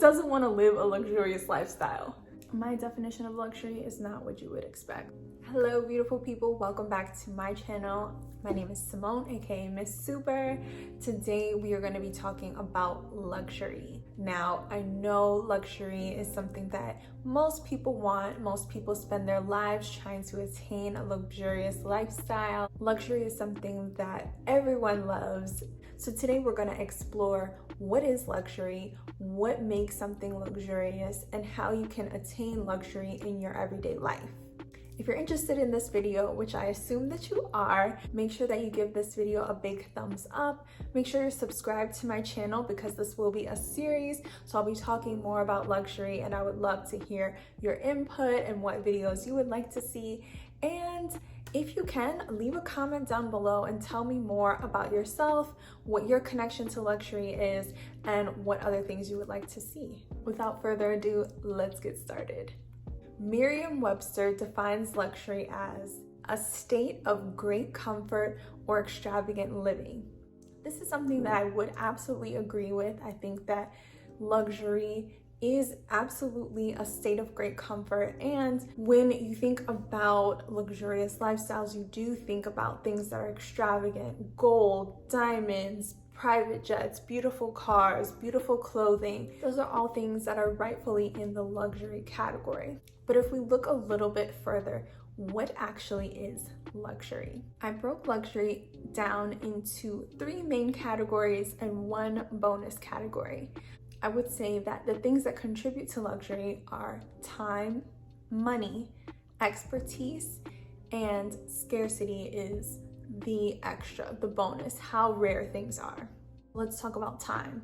doesn't want to live a luxurious lifestyle? My definition of luxury is not what you would expect. Hello, beautiful people. Welcome back to my channel. My name is Simone, aka Miss Super. Today we are going to be talking about luxury. Now, I know luxury is something that most people want. Most people spend their lives trying to attain a luxurious lifestyle. Luxury is something that everyone loves. So today we're going to explore what is luxury, what makes something luxurious, and how you can attain luxury in your everyday life. If you're interested in this video, which I assume that you are, make sure that you give this video a big thumbs up. Make sure you're subscribed to my channel because this will be a series. So I'll be talking more about luxury, and I would love to hear your input and what videos you would like to see. And if you can, leave a comment down below and tell me more about yourself, what your connection to luxury is, and what other things you would like to see. Without further ado, let's get started. Merriam-Webster defines luxury as a state of great comfort or extravagant living. This is something that I would absolutely agree with. I think that luxury is absolutely a state of great comfort. And when you think about luxurious lifestyles, you do think about things that are extravagant: gold, diamonds, private jets, beautiful cars, beautiful clothing. Those are all things that are rightfully in the luxury category. But if we look a little bit further, what actually is luxury? I broke luxury down into 3 main categories and 1 bonus category. I would say that the things that contribute to luxury are time, money, expertise, and scarcity is the extra, the bonus, how rare things are. Let's talk about time.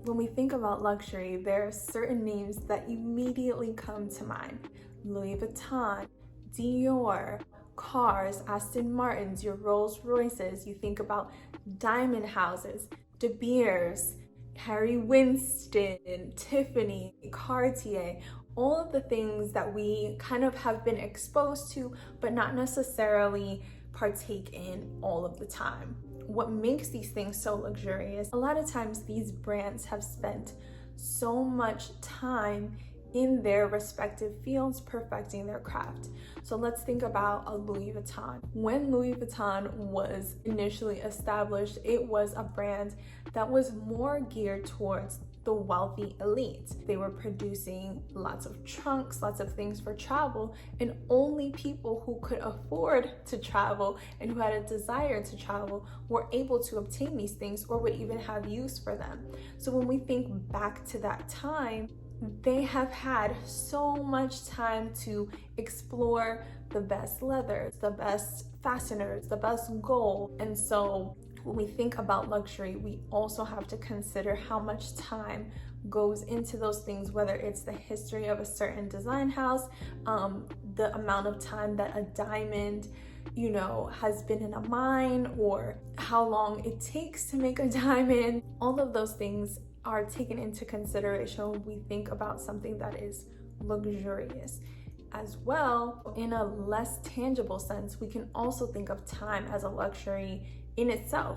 When we think about luxury, there are certain names that immediately come to mind: Louis Vuitton, Dior, cars, Aston Martins, your Rolls Royces. You think about diamond houses, De Beers, Harry Winston, Tiffany, Cartier, all of the things that we kind of have been exposed to, but not necessarily partake in all of the time. What makes these things so luxurious? A lot of times these brands have spent so much time in their respective fields perfecting their craft. So let's think about a Louis Vuitton. When Louis Vuitton was initially established, it was a brand that was more geared towards the wealthy elite. They were producing lots of trunks, lots of things for travel, and only people who could afford to travel and who had a desire to travel were able to obtain these things or would even have use for them. So when we think back to that time, they have had so much time to explore the best leathers, the best fasteners, the best gold. And so when we think about luxury, we also have to consider how much time goes into those things, whether it's the history of a certain design house, the amount of time that a diamond, has been in a mine, or how long it takes to make a diamond. All of those things are taken into consideration when we think about something that is luxurious. As well, in a less tangible sense, we can also think of time as a luxury in itself.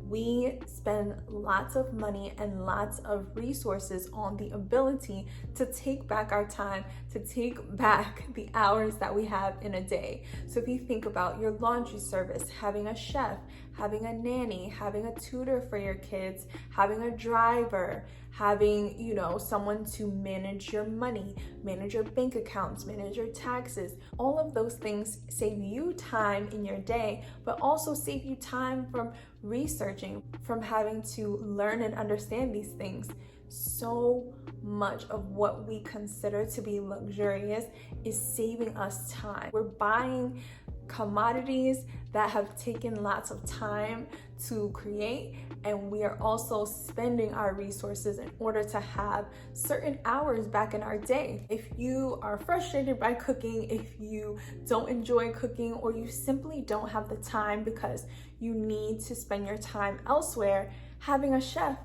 We spend lots of money and lots of resources on the ability to take back our time, to take back the hours that we have in a day. So if you think about your laundry service, having a chef, having a nanny, having a tutor for your kids, having a driver, having, someone to manage your money, manage your bank accounts, manage your taxes, all of those things save you time in your day, but also save you time from researching, from having to learn and understand these things. So much of what we consider to be luxurious is saving us time. We're buying commodities that have taken lots of time to create, and we are also spending our resources in order to have certain hours back in our day. If you are frustrated by cooking, if you don't enjoy cooking, or you simply don't have the time because you need to spend your time elsewhere, having a chef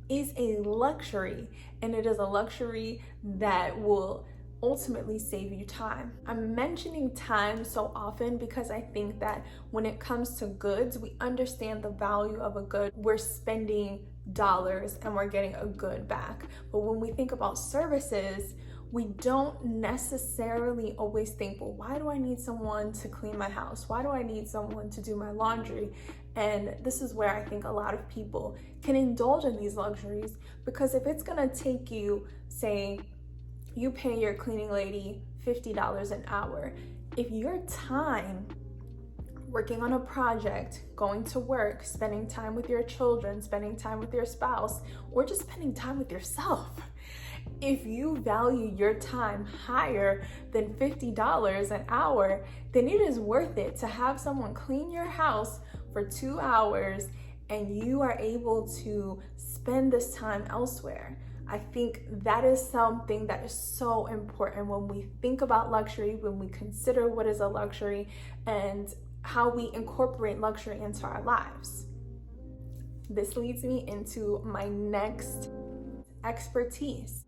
is a luxury, and it is a luxury that will ultimately save you time. I'm mentioning time so often because I think that when it comes to goods, we understand the value of a good. We're spending dollars and we're getting a good back. But when we think about services, we don't necessarily always think, well, why do I need someone to clean my house? Why do I need someone to do my laundry? And this is where I think a lot of people can indulge in these luxuries, because if it's gonna take you, say, you pay your cleaning lady $50 an hour, if your time working on a project, going to work, spending time with your children, spending time with your spouse, or just spending time with yourself, if you value your time higher than $50 an hour, then it is worth it to have someone clean your house for 2 hours and you are able to spend this time elsewhere. I think that is something that is so important when we think about luxury, when we consider what is a luxury and how we incorporate luxury into our lives. This leads me into my next expertise.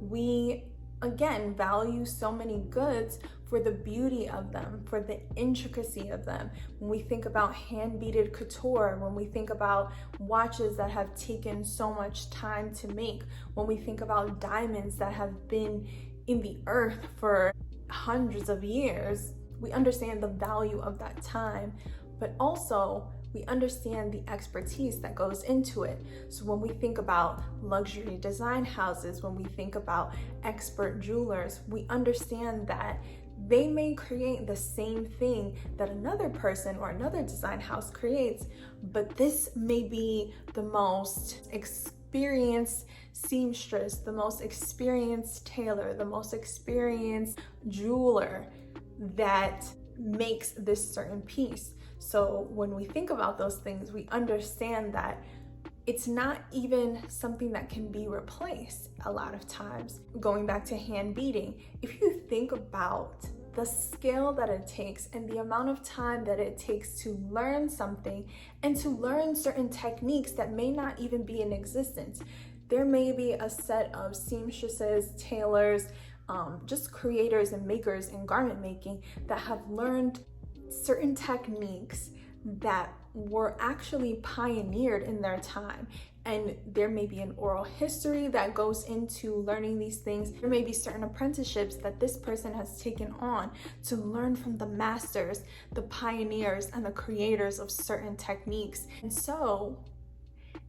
We, again, value so many goods for the beauty of them, for the intricacy of them. When we think about hand-beaded couture, when we think about watches that have taken so much time to make, when we think about diamonds that have been in the earth for hundreds of years, we understand the value of that time, but also we understand the expertise that goes into it. So when we think about luxury design houses, when we think about expert jewelers, we understand that they may create the same thing that another person or another design house creates, but this may be the most experienced seamstress, the most experienced tailor, the most experienced jeweler that makes this certain piece. So when we think about those things, we understand that it's not even something that can be replaced a lot of times. Going back to hand beading, if you think about the skill that it takes and the amount of time that it takes to learn something and to learn certain techniques that may not even be in existence. There may be a set of seamstresses, tailors, just creators and makers in garment making that have learned certain techniques that were actually pioneered in their time. And there may be an oral history that goes into learning these things. There may be certain apprenticeships that this person has taken on to learn from the masters, the pioneers, and the creators of certain techniques. And so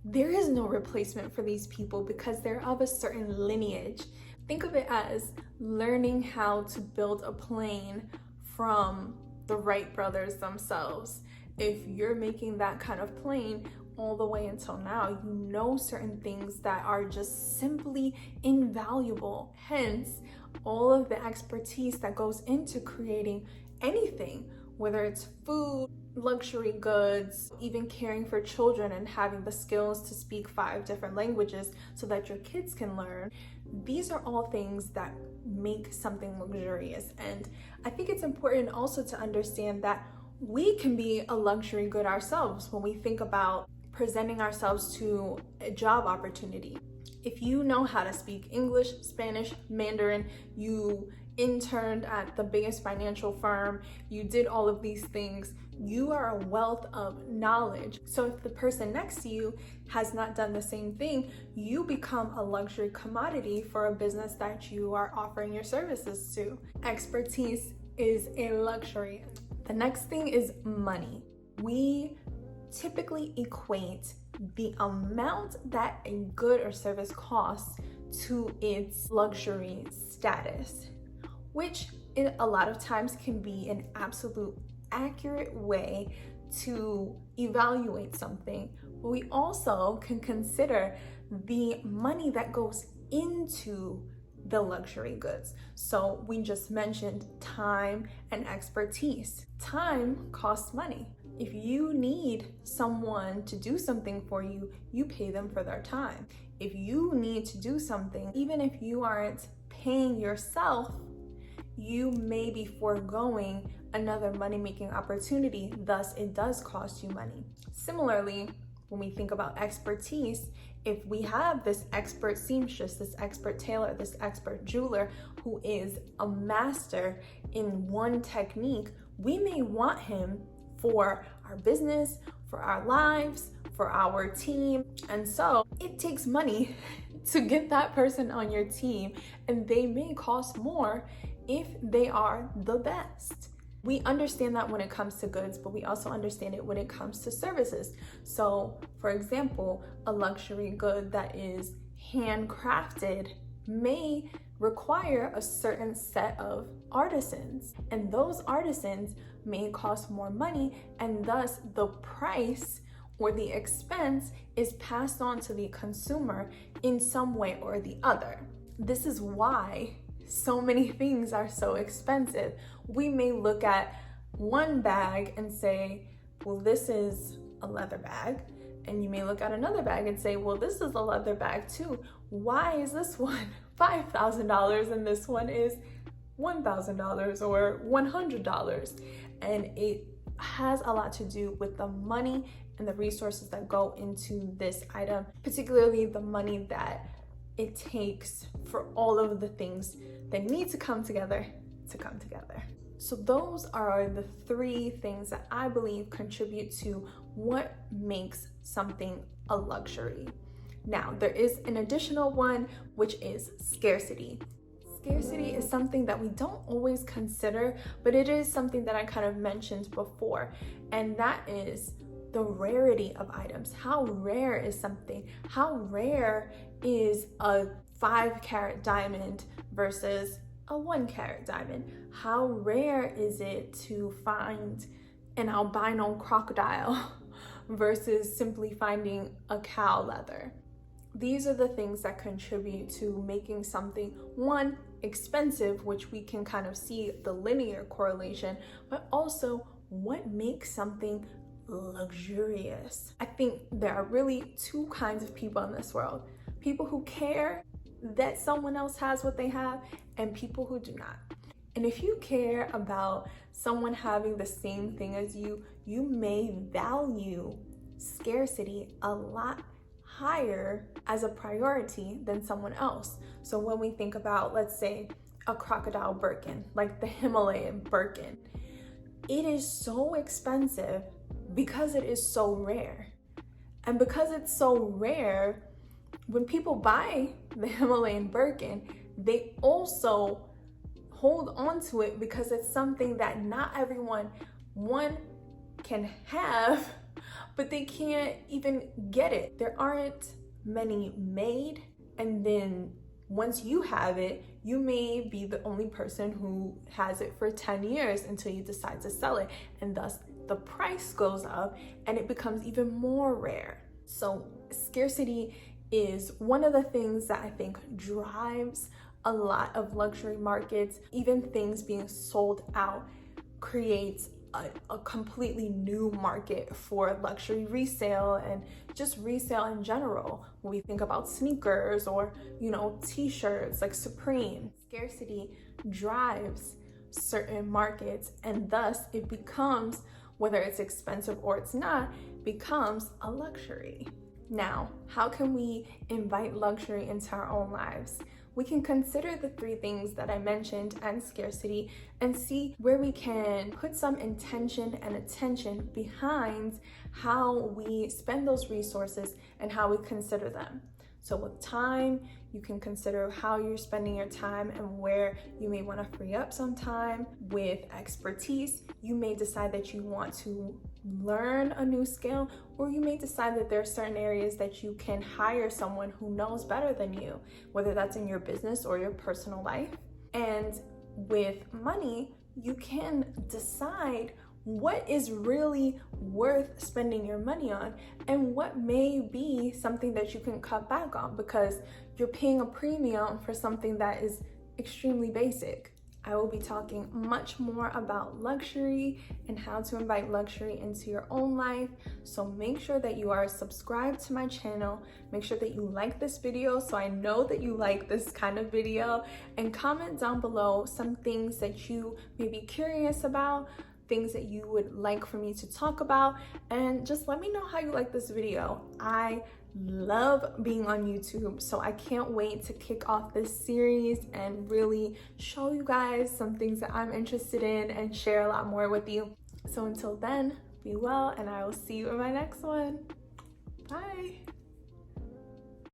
there is no replacement for these people because they're of a certain lineage. Think of it as learning how to build a plane from the Wright brothers themselves. If you're making that kind of plane all the way until now, you know certain things that are just simply invaluable. Hence, all of the expertise that goes into creating anything, whether it's food, luxury goods, even caring for children and having the skills to speak 5 different languages so that your kids can learn. These are all things that make something luxurious. And I think it's important also to understand that we can be a luxury good ourselves when we think about presenting ourselves to a job opportunity. If you know how to speak English, Spanish, Mandarin, you interned at the biggest financial firm, you did all of these things, you are a wealth of knowledge. So if the person next to you has not done the same thing, you become a luxury commodity for a business that you are offering your services to. Expertise is a luxury. The next thing is money. We typically equate the amount that a good or service costs to its luxury status, which a lot of times can be an absolute accurate way to evaluate something. But we also can consider the money that goes into the luxury goods. So we just mentioned time and expertise. Time costs money. If you need someone to do something for you, you pay them for their time. If you need to do something, even if you aren't paying yourself, you may be foregoing another money-making opportunity, thus it does cost you money. Similarly, when we think about expertise, if we have this expert seamstress, this expert tailor, this expert jeweler who is a master in one technique, we may want him for our business, for our lives, for our team. And so it takes money to get that person on your team, and they may cost more if they are the best. We understand that when it comes to goods, but we also understand it when it comes to services. So for example, a luxury good that is handcrafted may require a certain set of artisans, and those artisans may cost more money, and thus the price or the expense is passed on to the consumer in some way or the other. This is why so many things are so expensive. We may look at one bag and say, well, this is a leather bag. And you may look at another bag and say, well, this is a leather bag too. Why is this one $5,000 and this one is $1,000 or $100? And it has a lot to do with the money and the resources that go into this item, particularly the money that it takes for all of the things that need to come together. So those are the three things that I believe contribute to what makes something a luxury. Now, there is an additional one, which is scarcity. Scarcity is something that we don't always consider, but it is something that I kind of mentioned before, and that is the rarity of items. How rare is something? How rare is a 5-carat diamond versus a 1-carat diamond? How rare is it to find an albino crocodile versus simply finding a cow leather? These are the things that contribute to making something, one, expensive, which we can kind of see the linear correlation, but also what makes something luxurious. I think there are really two kinds of people in this world: people who care that someone else has what they have, and people who do not. And if you care about someone having the same thing as you, you may value scarcity a lot higher as a priority than someone else. So when we think about, let's say, a crocodile Birkin, like the Himalayan Birkin, it is so expensive because it is so rare. And because it's so rare, when people buy the Himalayan Birkin, they also hold on to it because it's something that not everyone, one, can have, but they can't even get it. There aren't many made, and then once you have it, you may be the only person who has it for 10 years until you decide to sell it, and thus the price goes up and it becomes even more rare. So scarcity is one of the things that I think drives a lot of luxury markets. Even things being sold out creates a completely new market for luxury resale and just resale in general. When we think about sneakers or, t-shirts like Supreme, scarcity drives certain markets, and thus it becomes, whether it's expensive or it's not, becomes a luxury. Now, how can we invite luxury into our own lives? We can consider the three things that I mentioned and scarcity and see where we can put some intention and attention behind how we spend those resources and how we consider them. So with time, you can consider how you're spending your time and where you may want to free up some time. With expertise, you may decide that you want to learn a new skill, or you may decide that there are certain areas that you can hire someone who knows better than you, whether that's in your business or your personal life. And with money, you can decide what is really worth spending your money on and what may be something that you can cut back on because you're paying a premium for something that is extremely basic. I will be talking much more about luxury and how to invite luxury into your own life. So make sure that you are subscribed to my channel. Make sure that you like this video so I know that you like this kind of video, and comment down below some things that you may be curious about, things that you would like for me to talk about, and just let me know how you like this video. I love being on YouTube, so I can't wait to kick off this series and really show you guys some things that I'm interested in and share a lot more with you. So until then, be well, and I will see you in my next one. Bye.